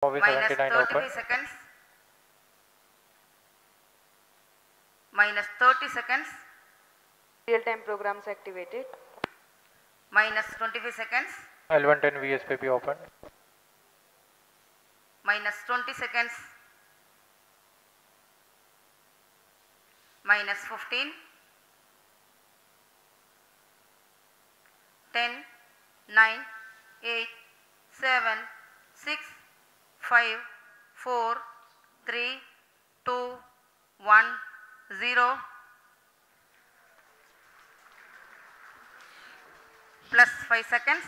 minus 35 seconds, minus 30 seconds, real-time programs activated, minus 25 seconds, L110 VSPP open, minus 20 seconds, minus 15, 10, 9, 8, 7, 6, 5, 4, 3, 2, 1, 0, plus 5 seconds.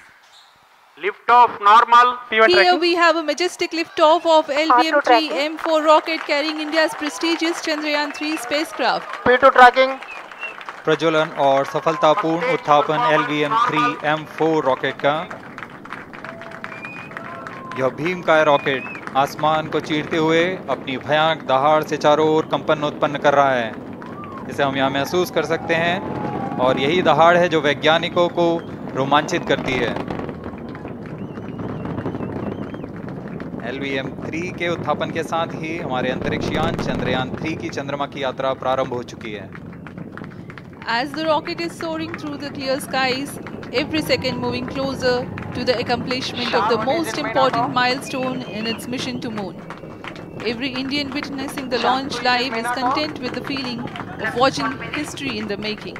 Lift off normal. Here we have a majestic liftoff of LVM-3 M4 rocket carrying India's prestigious Chandrayaan-3 spacecraft. P2 tracking. प्रज्वलन और सफलतापूर्ण उत्थापन LVM-3 M4 rocket का। यह भीमकाय rocket आसमान को चीरते हुए अपनी भयानक दहाड़ से चारों ओर कंपन उत्पन्न कर रहा है। इसे हम यहाँ महसूस कर सकते हैं और यही दहाड़ है जो वैज्ञानिकों को रोमांचित करती है। LVM-3 के उत्थापन के साथ ही हमारे अंतरिक्ष यान चंद्रयान-3 की चंद्रमा की यात्रा प्रारंभ हो चुकी है। As the rocket is soaring through the clear skies, every second moving closer to the accomplishment of the most important milestone in its mission to moon. Every Indian witnessing the launch live is content with the feeling of watching history in the making.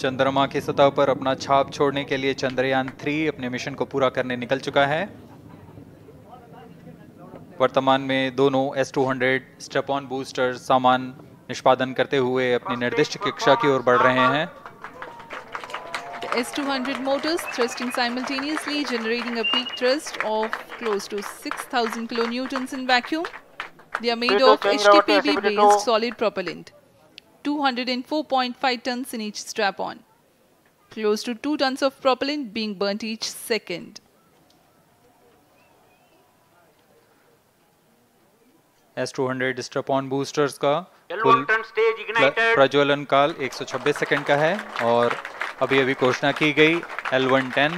चंद्रमा की सतह पर अपना छाप छोड़ने के लिए चंद्रयान-3 अपने मिशन को पूरा करने निकल चुका है। वर्तमान में दोनों S-200 स्ट्रैप ऑन बूस्टर सामान निष्पादन करते हुए अपनी निर्दिष्ट कक्षा की ओर बढ़ रहे हैं। The S-200 motors thrusting simultaneously, generating a peak thrust of close to 6,000 kilonewtons in vacuum. They are made of HTPB-based solid propellant. 204.5 tons in each strap-on. Close to 2 tons of propellant being burnt each second. S-200 strap-on boosters का कुल प्रज्वलन काल 126 second का है और अभी घोषणा की गई L110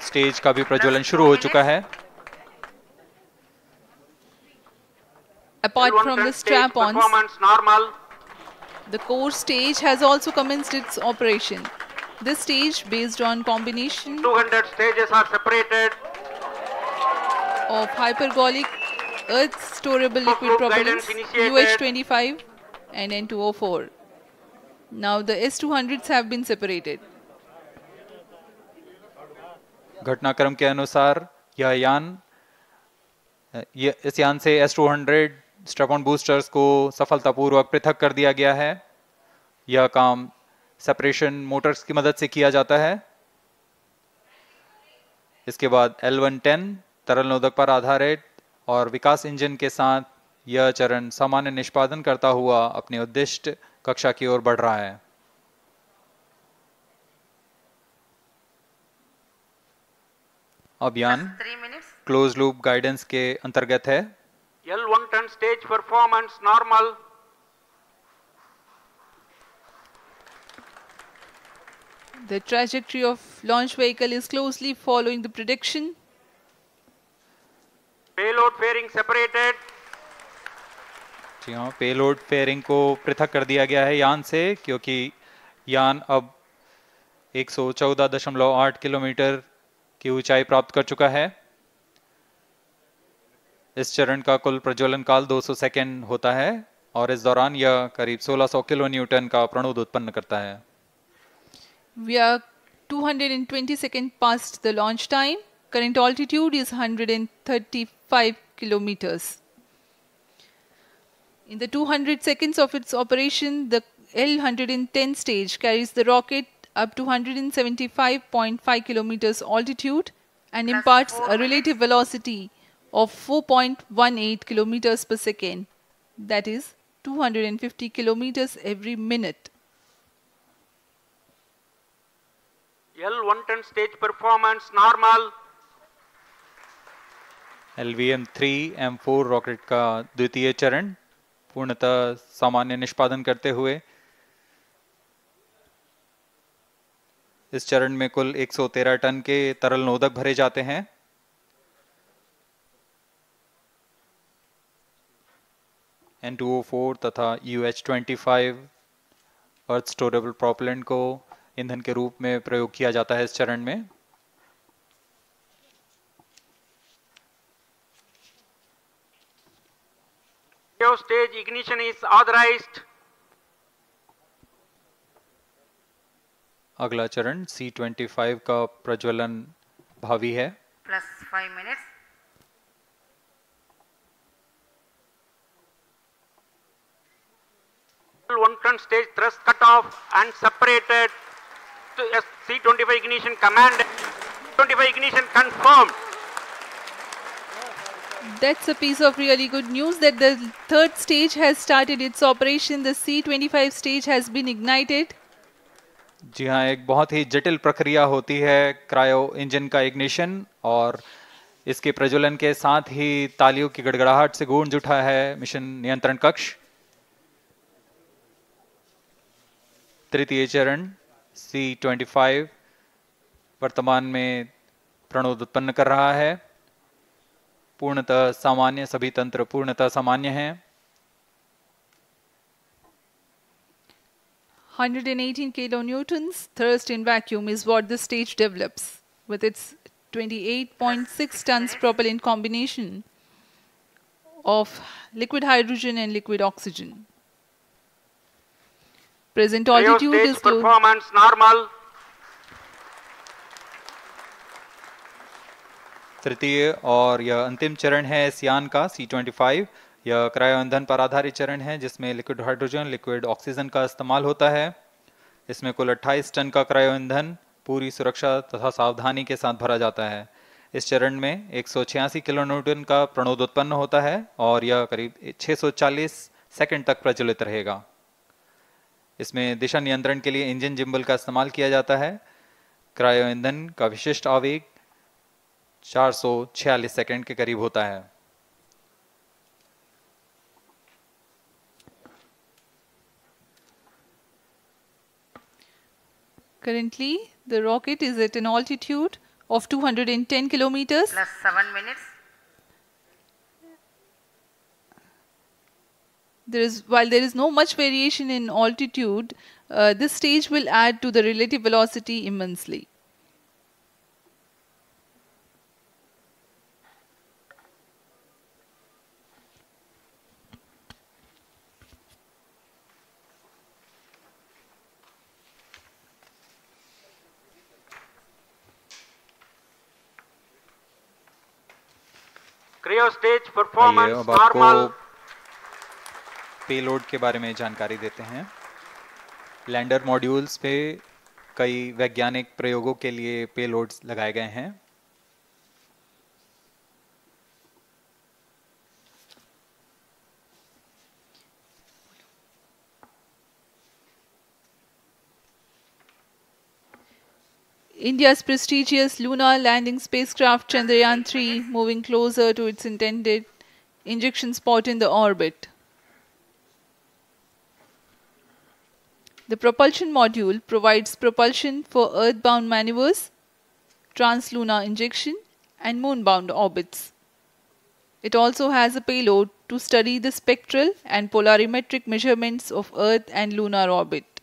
स्टेज का भी प्रज्वलन शुरू हो चुका है। Apart from the strap-ons, the core stage has also commenced its operation. This stage, based on combination 200 stages are separated of hypergolic Earth storable liquid propellants UH-25 and N2O4. Now the S-200s have been separated. घटनाक्रम के अनुसार इस यान से S-200 strap-on boosters को सफलतापूर्वक पृथक कर दिया गया है। यह काम सेपरेशन मोटर्स की मदद से किया जाता है। इसके बाद L110 तरल नोदक पर आधारित और विकास इंजन के साथ यह चरण सामान्य निष्पादन करता हुआ अपनी उद्दिष्ट कक्षा की ओर बढ़ रहा है। अभियान क्लोज लूप गाइडेंस के अंतर्गत है। L110 stage performance normal. The trajectory of launch vehicle is closely following the prediction. Payload fairing separated. जी हाँ, पेलोड फेयरिंग को पृथक कर दिया गया है यान से, क्योंकि यान अब 114.8 किलोमीटर की ऊंचाई प्राप्त कर चुका है। इस चरण का कुल प्रज्वलन काल 200 सेकेंड होता है और इस दौरान यह करीब 1600 किलो न्यूटन का प्रणोद उत्पन्न करता है। We are 220 seconds past the launch time. Current altitude is 135 kilometers. In the 200 seconds of its operation, the L110 stage carries the rocket up to 175.5 kilometers altitude and imparts a relative velocity of 4.18 kilometers per second, that is 250 kilometers every minute. L110 stage performance normal. LVM-3 M4 rocket का द्वितीय चरण पूर्णतः सामान्य निष्पादन करते हुए इस चरण में कुल 113 टन के तरल नोदक भरे जाते हैं। N2O4 तथा UH-25 अर्थ स्टोरेबल प्रोपेलेंट को ईंधन के रूप में प्रयोग किया जाता है इस चरण में। Stage ignition is authorized. अगला चरण C25 का प्रज्वलन भावी है। plus 5 minutes. L110 stage thrust cut off and separated. C25 ignition command. 25 ignition confirmed. That's a piece of really good news that the third stage has started its operation. The C25 stage has been ignited. जी हाँ, एक बहुत ही जटिल प्रक्रिया होती है cryo engine का ignition, और इसके प्रज्वलन के साथ ही तालियों की गड़गड़ाहट से गूंज उठा है मिशन नियंत्रण कक्ष। तृतीय चरण C25 वर्तमान में प्रणोद उत्पन्न कर रहा है। पूर्णतः सामान्य, सभी तंत्र पूर्णतः सामान्य हैं। 118 kilonewtons thrust in vacuum is what the stage develops with its 28.6 tons propellant combination of liquid hydrogen and liquid oxygen. Present altitude Stage is low. performance normal. तृतीय और यह अंतिम चरण है इस यान का C25। यह क्रायो ईंधन पर आधारित चरण है जिसमें लिक्विड हाइड्रोजन, लिक्विड ऑक्सीजन का इस्तेमाल होता है। इसमें कुल 28 टन का क्रायो ईंधन पूरी सुरक्षा तथा सावधानी के साथ भरा जाता है। इस चरण में 186 किलोन्यूटन का प्रणोद उत्पन्न होता है और यह करीब 640 सेकंड तक प्रज्वलित रहेगा। इसमें दिशा नियंत्रण के लिए इंजन जिम्बल का इस्तेमाल किया जाता है। क्रायो ईंधन का विशिष्ट आवेग 446 सेकंड के करीब होता है। Currently, the rocket is at an altitude of 210 kilometers. Plus 7 minutes. While there is no much variation in altitude, this stage will add to the relative velocity immensely. Cryo stage आइए performance अब आपको normal. Payload के बारे में जानकारी देते हैं। Lander modules पे कई वैज्ञानिक प्रयोगों के लिए पेलोड्स लगाए गए हैं। India's prestigious lunar landing spacecraft Chandrayaan-3 moving closer to its intended injection spot in the orbit. The propulsion module provides propulsion for earthbound maneuvers, translunar injection, and moonbound orbits. It also has a payload to study the spectral and polarimetric measurements of Earth and lunar orbit.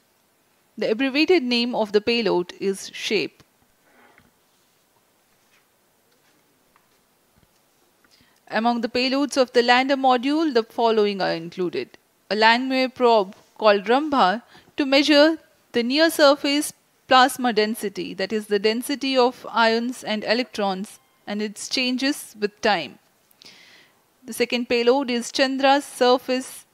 The abbreviated name of the payload is SHAPE. Among the payloads of the lander module, the following are included. A Langmuir probe called Rambha to measure the near-surface plasma density, that is the density of ions and electrons, and its changes with time. The second payload is Chandra's Surface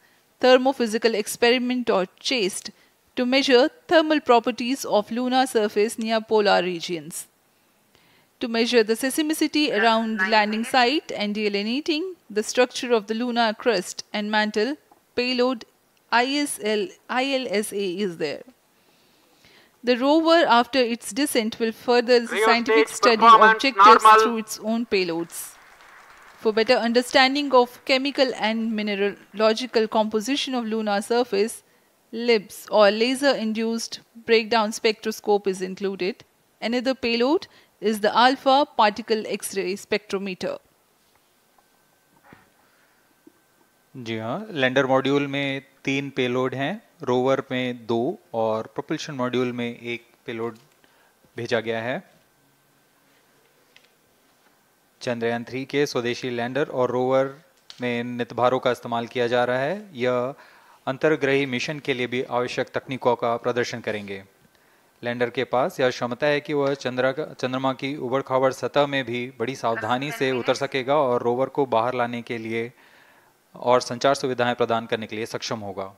Thermophysical Experiment, or CHASTE, to measure thermal properties of lunar surface near polar regions. To measure the seismicity around the landing site and delineating the structure of the lunar crust and mantle, payload ILSA is there. The rover, after its descent, will further the Cryo scientific stage study performance objectives normal. through its own payloads. For better understanding of chemical and mineralogical composition of lunar surface, LIBS or laser induced breakdown spectroscope is included. Another payload is the alpha particle X-ray spectrometer. जी हाँ, lander module में 3 payload हैं, rover में 2 और propulsion module में 1 payload भेजा गया है। चंद्रयान 3 के स्वदेशी लैंडर और रोवर में नितभारों का इस्तेमाल किया जा रहा है। यह अंतर्ग्रही मिशन के लिए भी आवश्यक तकनीकों का प्रदर्शन करेंगे। लैंडर के पास यह क्षमता है कि वह चंद्रमा की उबड़-खाबड़ सतह में भी बड़ी सावधानी से उतर सकेगा और रोवर को बाहर लाने के लिए और संचार सुविधाएं प्रदान करने के लिए सक्षम होगा।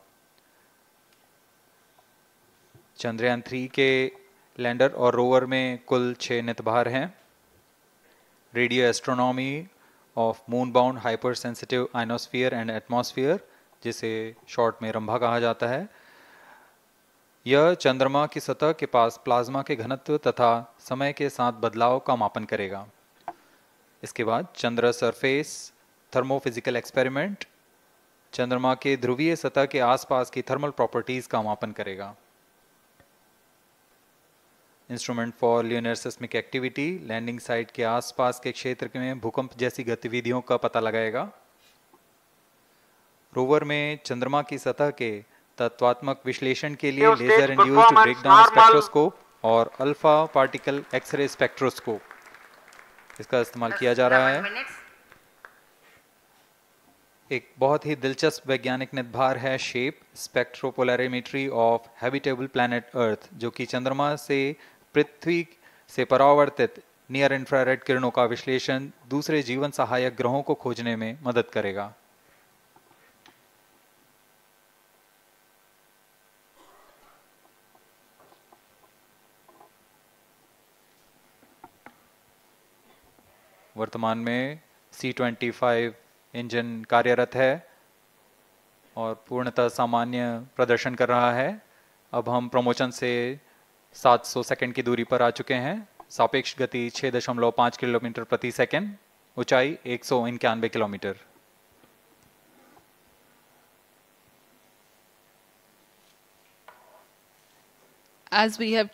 चंद्रयान 3 के लैंडर और रोवर में कुल 6 नितभार हैं। Radio astronomy of moon bound hyper sensitive ionosphere and atmosphere, जिसे शॉर्ट में रंभा कहा जाता है, यह चंद्रमा की सतह के पास प्लाज्मा के घनत्व तथा समय के साथ बदलाव का मापन करेगा। इसके बाद चंद्र सरफेस थर्मोफिजिकल एक्सपेरिमेंट चंद्रमा के ध्रुवीय सतह के आसपास की थर्मल प्रॉपर्टीज का मापन करेगा। Instrument for lunar seismic activity landing site के आसपास के क्षेत्र में भूकंप जैसी गतिविधियों का पता लगाएगा। रोवर में चंद्रमा की सतह के तत्वात्मक विश्लेषण के लिए लेजर इंड्यूस्ड ब्रेकडाउन स्पेक्ट्रोस्कोप और अल्फा पार्टिकल एक्सरे स्पेक्ट्रोस्कोप इसका इस्तेमाल किया जा रहा है। एक बहुत ही दिलचस्प वैज्ञानिक नितभार है shape स्पेक्ट्रोपोलैरिमेट्री of habitable planet earth, जो कि चंद्रमा से पृथ्वी से परावर्तित नियर इंफ्रारेड किरणों का विश्लेषण दूसरे जीवन सहायक ग्रहों को खोजने में मदद करेगा। वर्तमान में C-25 इंजन कार्यरत है और पूर्णतः सामान्य प्रदर्शन कर रहा है। अब हम प्रमोशन से 700 सेकंड की दूरी पर आ चुके हैं। सापेक्ष गति 6.5 किलोमीटर प्रति सेकंड, ऊंचाई 191 किलोमीटर। As we have